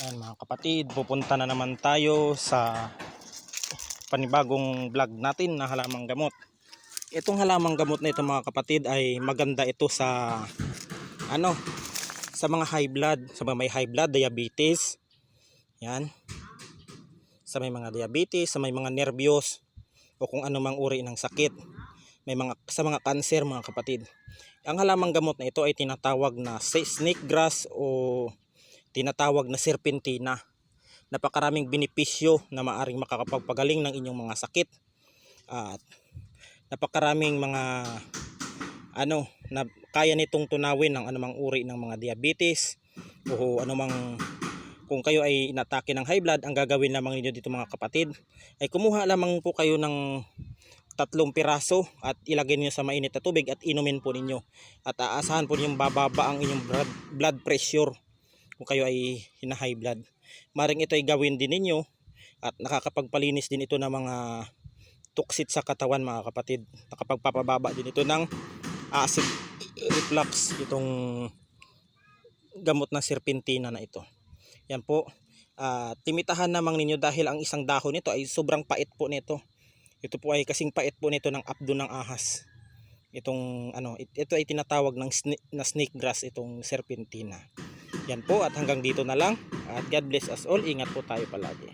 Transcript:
Ayan mga kapatid, pupunta na naman tayo sa panibagong vlog natin na halamang gamot. Itong halamang gamot na ito mga kapatid ay maganda ito sa sa mga high blood, sa mga may high blood, diabetes. Yan. Sa may mga diabetes, sa may mga nervyos o kung anumang uri ng sakit. Sa mga cancer mga kapatid. Ang halamang gamot na ito ay tinatawag na snake grass o tinatawag na serpentina. Napakaraming benepisyo na maaring makakapagpagaling ng inyong mga sakit. At napakaraming mga na kaya nitong tunawin ng anumang uri ng mga diabetes o anumang, kung kayo ay inatake ng high blood, ang gagawin lamang ninyo dito mga kapatid ay kumuha lamang po kayo ng 3 piraso at ilagay niyo sa mainit na tubig at inumin po ninyo. At aasahan po ninyong bababa ang inyong blood pressure kung kayo ay high blood. Maring ito ay gawin din ninyo at nakakapagpalinis din ito ng mga tuksit sa katawan mga kapatid. Nakapagpapababa din ito ng acid reflux, itong gamot na serpentina na ito. Yan po. Timitahan namang ninyo dahil ang isang dahon nito ay sobrang pait po nito. Ito po ay kasing pait po nito ng apdo ng ahas. Ito ay tinatawag ng snake grass, itong serpentina. Yan po, at hanggang dito na lang. At God bless us all. Ingat po tayo palagi.